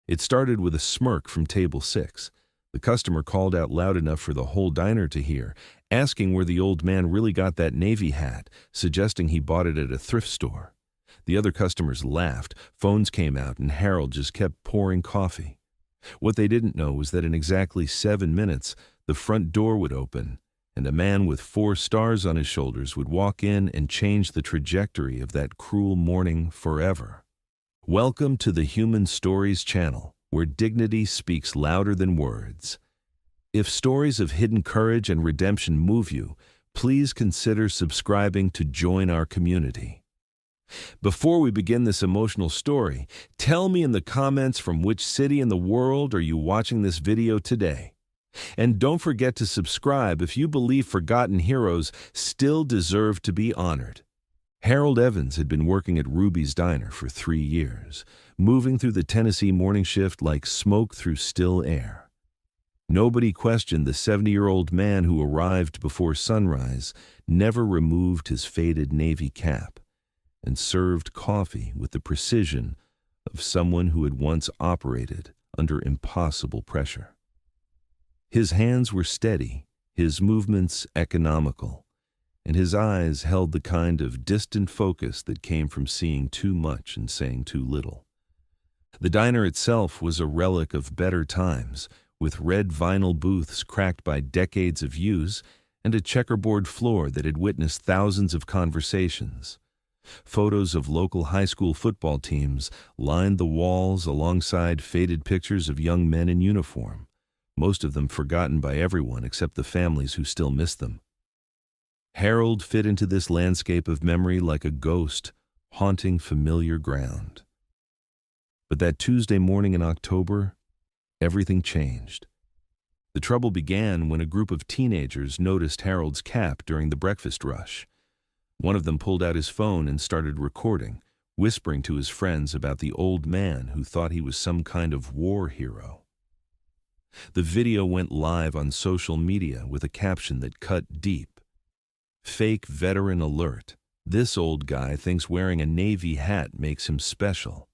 It started with a smirk from table 6. The customer called out loud enough for the whole diner to hear, asking where the old man really got that Navy hat, suggesting he bought it at a thrift store. The other customers laughed, phones came out, and Harold just kept pouring coffee. What they didn't know was that in exactly 7 minutes, the front door would open, and a man with 4 stars on his shoulders would walk in and change the trajectory of that cruel morning forever. Welcome to the Human Stories channel, where dignity speaks louder than words. If stories of hidden courage and redemption move you, please consider subscribing to join our community. Before we begin this emotional story, tell me in the comments from which city in the world are you watching this video today. And don't forget to subscribe if you believe forgotten heroes still deserve to be honored. Harold Evans had been working at Ruby's Diner for 3 years, moving through the Tennessee morning shift like smoke through still air. Nobody questioned the 70-year-old man who arrived before sunrise, never removed his faded Navy cap, and served coffee with the precision of someone who had once operated under impossible pressure. His hands were steady, his movements economical, and his eyes held the kind of distant focus that came from seeing too much and saying too little. The diner itself was a relic of better times, with red vinyl booths cracked by decades of use and a checkerboard floor that had witnessed thousands of conversations. Photos of local high school football teams lined the walls alongside faded pictures of young men in uniform, most of them forgotten by everyone except the families who still missed them. Harold fit into this landscape of memory like a ghost, haunting familiar ground. But that Tuesday morning in October, everything changed. The trouble began when a group of teenagers noticed Harold's cap during the breakfast rush. One of them pulled out his phone and started recording, whispering to his friends about the old man who thought he was some kind of war hero. The video went live on social media with a caption that cut deep. "Fake veteran alert. This old guy thinks wearing a Navy hat makes him special."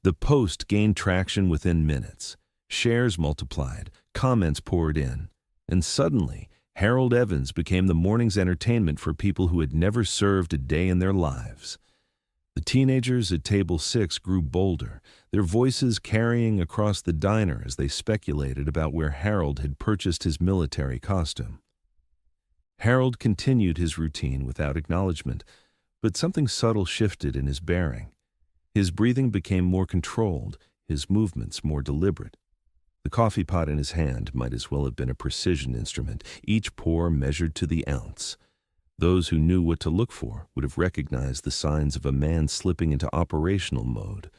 The post gained traction within minutes. Shares multiplied, comments poured in, and suddenly, Harold Evans became the morning's entertainment for people who had never served a day in their lives. The teenagers at table 6 grew bolder, their voices carrying across the diner as they speculated about where Harold had purchased his military costume. Harold continued his routine without acknowledgement, but something subtle shifted in his bearing. His breathing became more controlled, his movements more deliberate. The coffee pot in his hand might as well have been a precision instrument, each pour measured to the ounce. Those who knew what to look for would have recognized the signs of a man slipping into operational mode.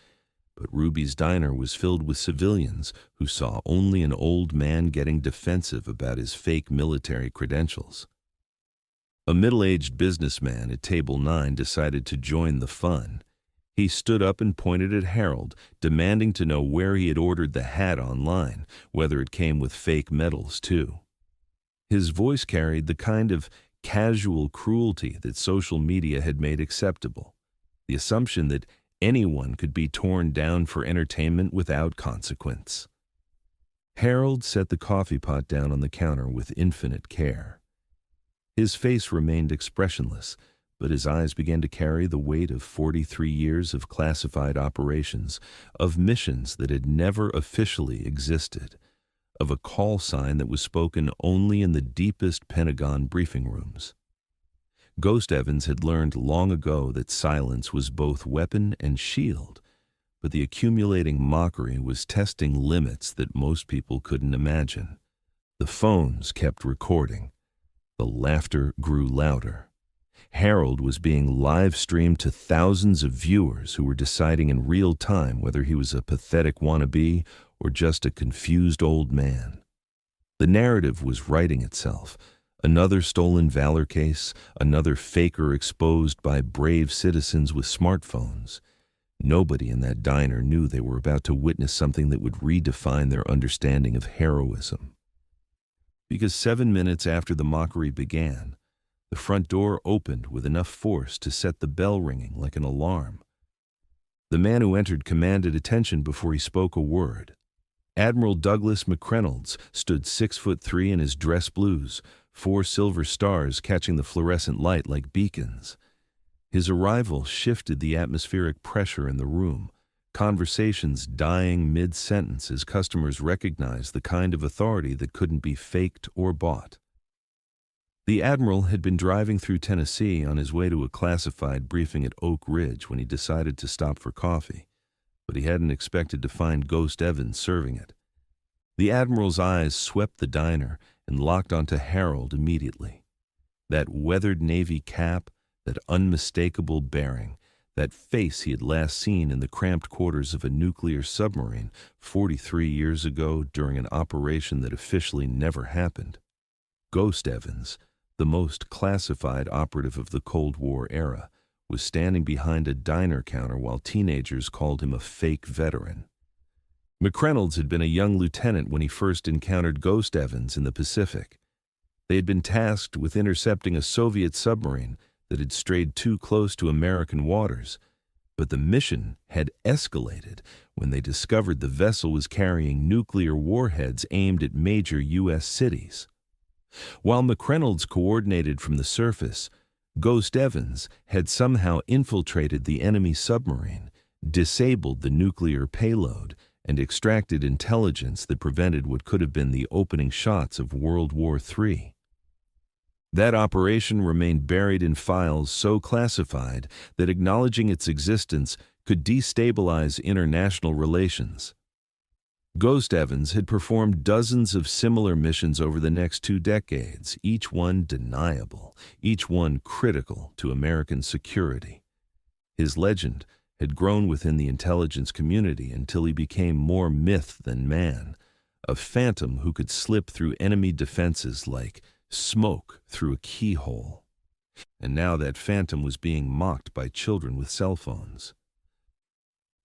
But Ruby's Diner was filled with civilians who saw only an old man getting defensive about his fake military credentials. A middle-aged businessman at table 9 decided to join the fun. He stood up and pointed at Harold, demanding to know where he had ordered the hat online, whether it came with fake medals, too. His voice carried the kind of casual cruelty that social media had made acceptable, the assumption that anyone could be torn down for entertainment without consequence. Harold set the coffee pot down on the counter with infinite care. His face remained expressionless, but his eyes began to carry the weight of 43 years of classified operations, of missions that had never officially existed, of a call sign that was spoken only in the deepest Pentagon briefing rooms. Ghost Evans had learned long ago that silence was both weapon and shield, but the accumulating mockery was testing limits that most people couldn't imagine. The phones kept recording. The laughter grew louder. Harold was being live-streamed to thousands of viewers who were deciding in real time whether he was a pathetic wannabe or just a confused old man. The narrative was writing itself. Another stolen valor case, another faker exposed by brave citizens with smartphones. Nobody in that diner knew they were about to witness something that would redefine their understanding of heroism. Because 7 minutes after the mockery began, the front door opened with enough force to set the bell ringing like an alarm. The man who entered commanded attention before he spoke a word. Admiral Douglas MacReynolds stood 6'3" in his dress blues, 4 silver stars catching the fluorescent light like beacons. His arrival shifted the atmospheric pressure in the room, conversations dying mid-sentence as customers recognized the kind of authority that couldn't be faked or bought. The Admiral had been driving through Tennessee on his way to a classified briefing at Oak Ridge when he decided to stop for coffee, but he hadn't expected to find Ghost Evans serving it. The Admiral's eyes swept the diner and locked onto Harold immediately. That weathered Navy cap, that unmistakable bearing, that face he had last seen in the cramped quarters of a nuclear submarine 43 years ago during an operation that officially never happened. Ghost Evans, the most classified operative of the Cold War era, was standing behind a diner counter while teenagers called him a fake veteran. MacReynolds had been a young lieutenant when he first encountered Ghost Evans in the Pacific. They had been tasked with intercepting a Soviet submarine that had strayed too close to American waters, but the mission had escalated when they discovered the vessel was carrying nuclear warheads aimed at major U.S. cities. While MacReynolds coordinated from the surface, Ghost Evans had somehow infiltrated the enemy submarine, disabled the nuclear payload, and extracted intelligence that prevented what could have been the opening shots of World War III. That operation remained buried in files so classified that acknowledging its existence could destabilize international relations. Ghost Evans had performed dozens of similar missions over the next 2 decades, each one deniable, each one critical to American security. His legend had grown within the intelligence community until he became more myth than man, a phantom who could slip through enemy defenses like smoke through a keyhole. And now that phantom was being mocked by children with cell phones.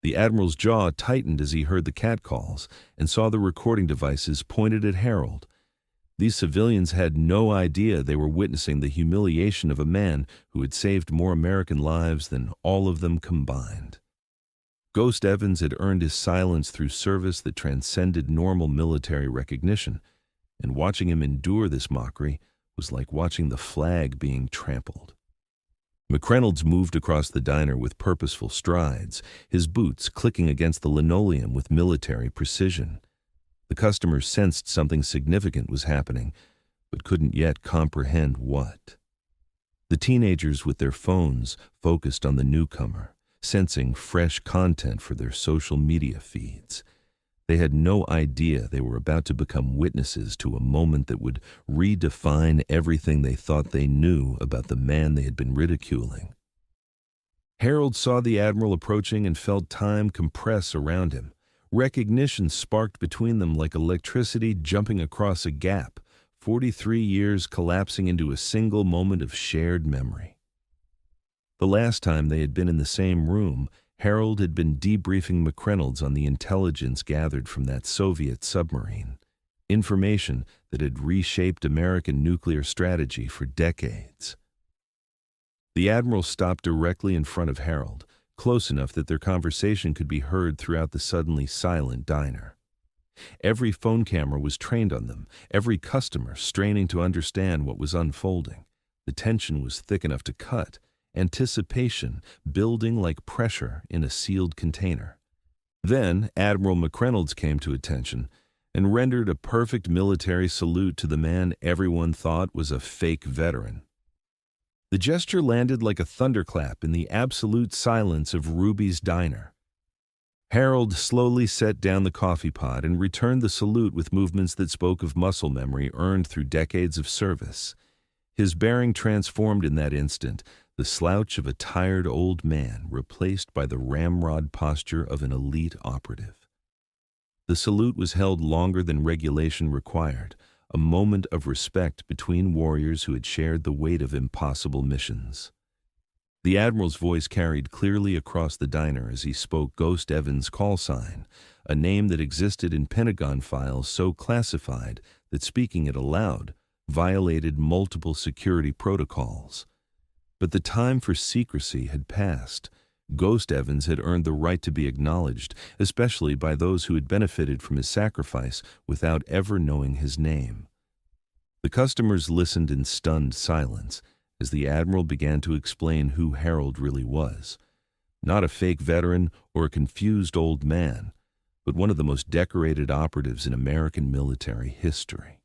The Admiral's jaw tightened as he heard the catcalls and saw the recording devices pointed at Harold. These civilians had no idea they were witnessing the humiliation of a man who had saved more American lives than all of them combined. Ghost Evans had earned his silence through service that transcended normal military recognition, and watching him endure this mockery was like watching the flag being trampled. MacReynolds moved across the diner with purposeful strides, his boots clicking against the linoleum with military precision. The customers sensed something significant was happening, but couldn't yet comprehend what. The teenagers with their phones focused on the newcomer, sensing fresh content for their social media feeds. They had no idea they were about to become witnesses to a moment that would redefine everything they thought they knew about the man they had been ridiculing. Harold saw the Admiral approaching and felt time compress around him. Recognition sparked between them like electricity jumping across a gap, 43 years collapsing into a single moment of shared memory. The last time they had been in the same room, Harold had been debriefing MacReynolds on the intelligence gathered from that Soviet submarine, information that had reshaped American nuclear strategy for decades. The Admiral stopped directly in front of Harold, close enough that their conversation could be heard throughout the suddenly silent diner. Every phone camera was trained on them, every customer straining to understand what was unfolding. The tension was thick enough to cut, anticipation building like pressure in a sealed container. Then Admiral MacReynolds came to attention and rendered a perfect military salute to the man everyone thought was a fake veteran. The gesture landed like a thunderclap in the absolute silence of Ruby's diner. Harold slowly set down the coffee pot and returned the salute with movements that spoke of muscle memory earned through decades of service. His bearing transformed in that instant, the slouch of a tired old man replaced by the ramrod posture of an elite operative. The salute was held longer than regulation required, a moment of respect between warriors who had shared the weight of impossible missions. The Admiral's voice carried clearly across the diner as he spoke Ghost Evans' call sign, a name that existed in Pentagon files so classified that speaking it aloud violated multiple security protocols. But the time for secrecy had passed. Ghost Evans had earned the right to be acknowledged, especially by those who had benefited from his sacrifice without ever knowing his name. The customers listened in stunned silence as the Admiral began to explain who Harold really was. Not a fake veteran or a confused old man, but one of the most decorated operatives in American military history.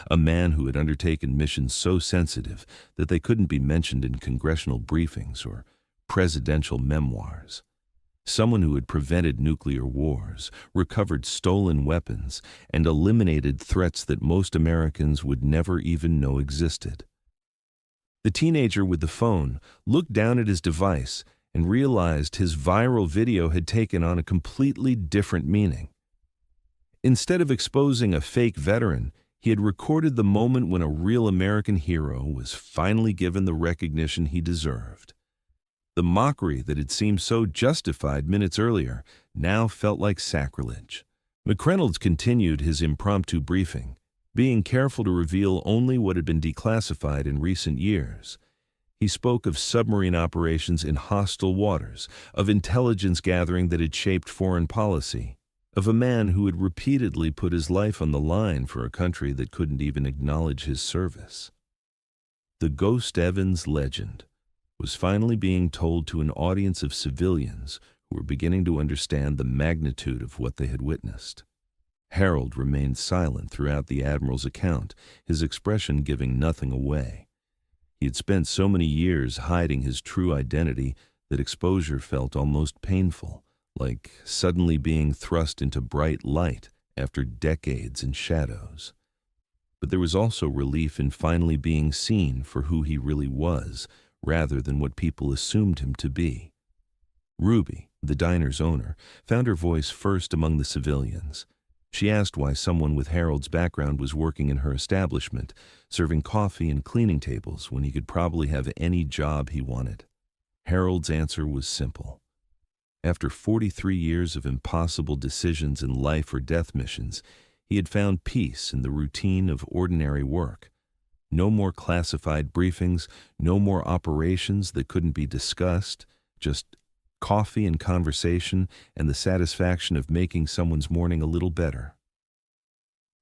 A man who had undertaken missions so sensitive that they couldn't be mentioned in congressional briefings or presidential memoirs. Someone who had prevented nuclear wars, recovered stolen weapons, and eliminated threats that most Americans would never even know existed. The teenager with the phone looked down at his device and realized his viral video had taken on a completely different meaning. Instead of exposing a fake veteran, he had recorded the moment when a real American hero was finally given the recognition he deserved. The mockery that had seemed so justified minutes earlier now felt like sacrilege. MacReynolds continued his impromptu briefing, being careful to reveal only what had been declassified in recent years. He spoke of submarine operations in hostile waters, of intelligence gathering that had shaped foreign policy, of a man who had repeatedly put his life on the line for a country that couldn't even acknowledge his service. The Ghost Evans legend was finally being told to an audience of civilians who were beginning to understand the magnitude of what they had witnessed. Harold remained silent throughout the Admiral's account, his expression giving nothing away. He had spent so many years hiding his true identity that exposure felt almost painful, like suddenly being thrust into bright light after decades in shadows. But there was also relief in finally being seen for who he really was, rather than what people assumed him to be. Ruby, the diner's owner, found her voice first among the civilians. She asked why someone with Harold's background was working in her establishment, serving coffee and cleaning tables when he could probably have any job he wanted. Harold's answer was simple. After 43 years of impossible decisions and life or death missions, he had found peace in the routine of ordinary work. No more classified briefings, no more operations that couldn't be discussed, just coffee and conversation and the satisfaction of making someone's morning a little better.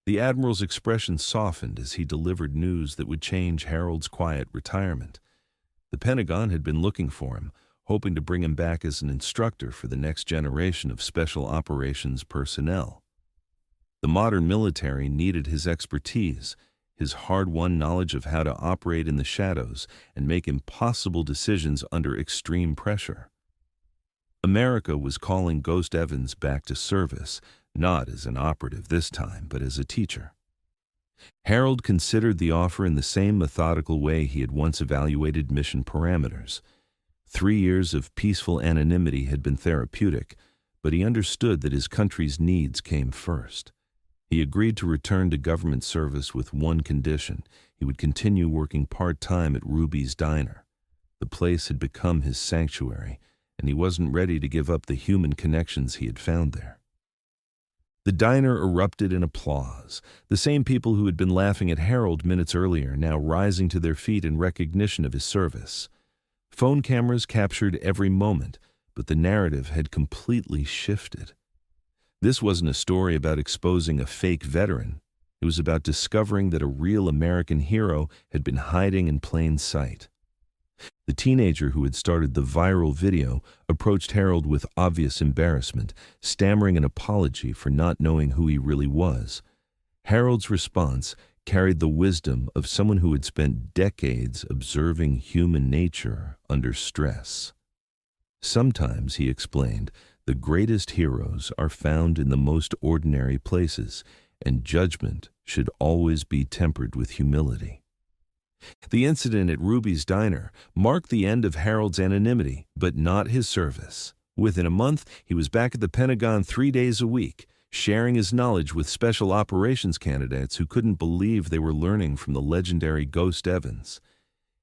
The Admiral's expression softened as he delivered news that would change Harold's quiet retirement. The Pentagon had been looking for him, hoping to bring him back as an instructor for the next generation of special operations personnel. The modern military needed his expertise, his hard-won knowledge of how to operate in the shadows and make impossible decisions under extreme pressure. America was calling Ghost Evans back to service, not as an operative this time, but as a teacher. Harold considered the offer in the same methodical way he had once evaluated mission parameters. 3 years of peaceful anonymity had been therapeutic, but he understood that his country's needs came first. He agreed to return to government service with one condition: he would continue working part-time at Ruby's Diner. The place had become his sanctuary, and he wasn't ready to give up the human connections he had found there. The diner erupted in applause, the same people who had been laughing at Harold minutes earlier now rising to their feet in recognition of his service. Phone cameras captured every moment, but the narrative had completely shifted. This wasn't a story about exposing a fake veteran. It was about discovering that a real American hero had been hiding in plain sight. The teenager who had started the viral video approached Harold with obvious embarrassment, stammering an apology for not knowing who he really was. Harold's response carried the wisdom of someone who had spent decades observing human nature under stress. Sometimes, he explained, the greatest heroes are found in the most ordinary places, and judgment should always be tempered with humility. The incident at Ruby's Diner marked the end of Harold's anonymity, but not his service. Within a month, he was back at the Pentagon 3 days a week, sharing his knowledge with special operations candidates who couldn't believe they were learning from the legendary Ghost Evans.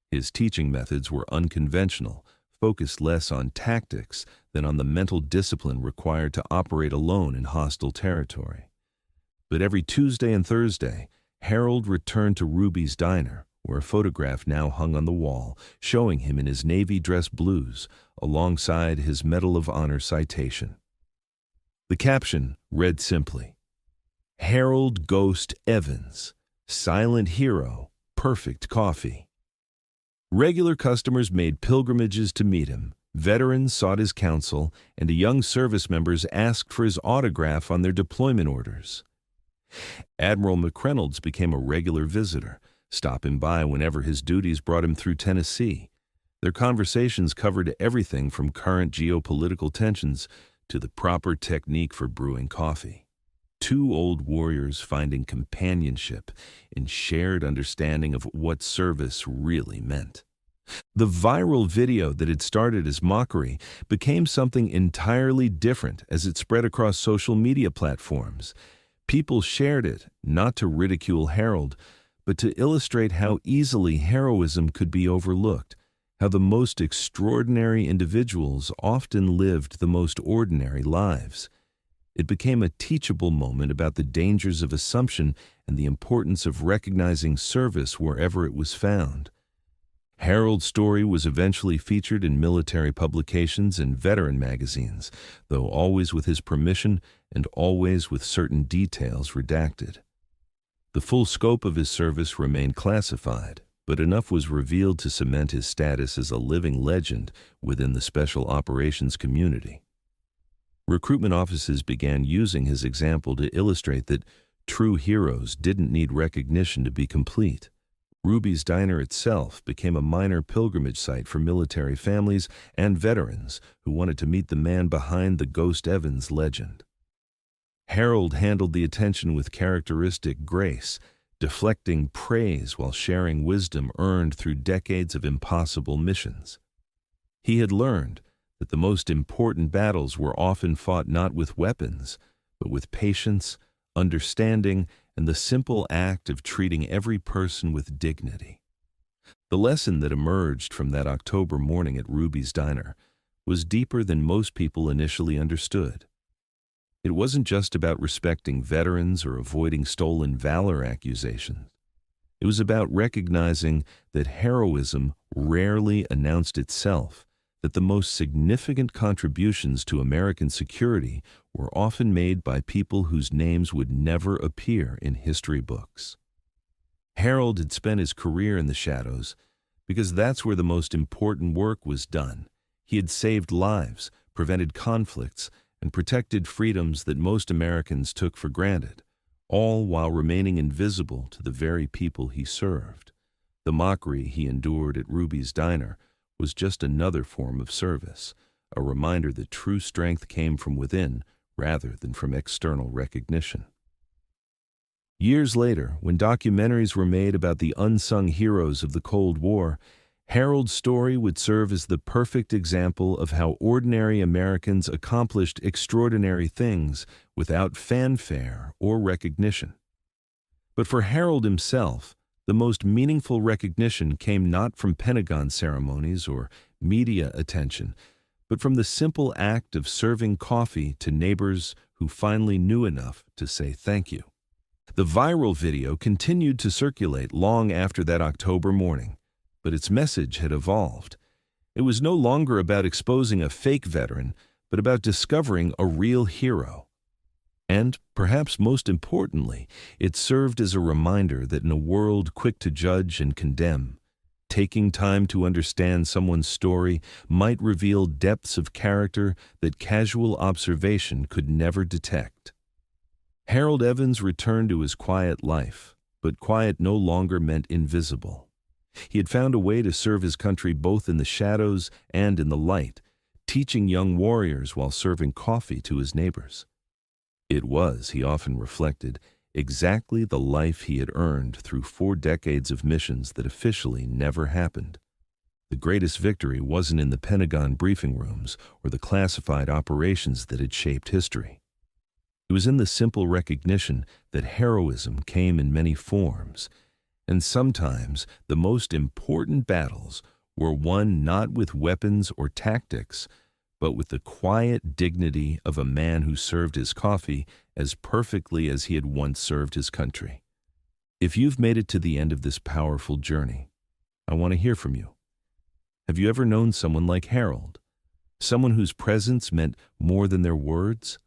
His teaching methods were unconventional, focused less on tactics than on the mental discipline required to operate alone in hostile territory. But every Tuesday and Thursday, Harold returned to Ruby's Diner, where a photograph now hung on the wall, showing him in his Navy dress blues, alongside his Medal of Honor citation. The caption read simply, "Harold Ghost Evans, Silent Hero, Perfect Coffee." Regular customers made pilgrimages to meet him, veterans sought his counsel, and young service members asked for his autograph on their deployment orders. Admiral MacReynolds became a regular visitor, stopping by whenever his duties brought him through Tennessee. Their conversations covered everything from current geopolitical tensions to the proper technique for brewing coffee. Two old warriors finding companionship in shared understanding of what service really meant. The viral video that had started as mockery became something entirely different as it spread across social media platforms. People shared it, not to ridicule Harold, but to illustrate how easily heroism could be overlooked, how the most extraordinary individuals often lived the most ordinary lives. It became a teachable moment about the dangers of assumption and the importance of recognizing service wherever it was found. Harold's story was eventually featured in military publications and veteran magazines, though always with his permission and always with certain details redacted. The full scope of his service remained classified, but enough was revealed to cement his status as a living legend within the special operations community. Recruitment offices began using his example to illustrate that true heroes didn't need recognition to be complete. Ruby's Diner itself became a minor pilgrimage site for military families and veterans who wanted to meet the man behind the Ghost Evans legend. Harold handled the attention with characteristic grace, deflecting praise while sharing wisdom earned through decades of impossible missions. He had learned that the most important battles were often fought not with weapons, but with patience, understanding, and the simple act of treating every person with dignity. The lesson that emerged from that October morning at Ruby's Diner was deeper than most people initially understood. It wasn't just about respecting veterans or avoiding stolen valor accusations. It was about recognizing that heroism rarely announced itself, that the most significant contributions to American security were often made by people whose names would never appear in history books. Harold had spent his career in the shadows because that's where the most important work was done. He had saved lives, prevented conflicts, and protected freedoms that most Americans took for granted, all while remaining invisible to the very people he served. The mockery he endured at Ruby's Diner was just another form of service, a reminder that true strength came from within rather than from external recognition. Years later, when documentaries were made about the unsung heroes of the Cold War, Harold's story would serve as the perfect example of how ordinary Americans accomplished extraordinary things without fanfare or recognition. But for Harold himself, the most meaningful recognition came not from Pentagon ceremonies or media attention, but from the simple act of serving coffee to neighbors who finally knew enough to say thank you. The viral video continued to circulate long after that October morning, but its message had evolved. It was no longer about exposing a fake veteran, but about discovering a real hero. And, perhaps most importantly, it served as a reminder that in a world quick to judge and condemn, taking time to understand someone's story might reveal depths of character that casual observation could never detect. Harold Evans returned to his quiet life, but quiet no longer meant invisible. He had found a way to serve his country both in the shadows and in the light, teaching young warriors while serving coffee to his neighbors. It was, he often reflected, exactly the life he had earned through 4 decades of missions that officially never happened. The greatest victory wasn't in the Pentagon briefing rooms or the classified operations that had shaped history. It was in the simple recognition that heroism came in many forms, and sometimes the most important battles were won not with weapons or tactics, but with the quiet dignity of a man who served his coffee as perfectly as he had once served his country. If you've made it to the end of this powerful journey, I want to hear from you. Have you ever known someone like Harold? Someone whose presence meant more than their words?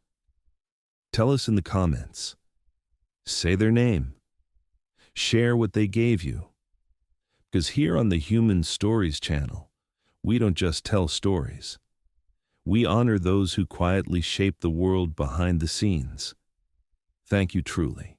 Tell us in the comments. Say their name. Share what they gave you. Because here on the Human Stories channel, we don't just tell stories. We honor those who quietly shape the world behind the scenes. Thank you truly.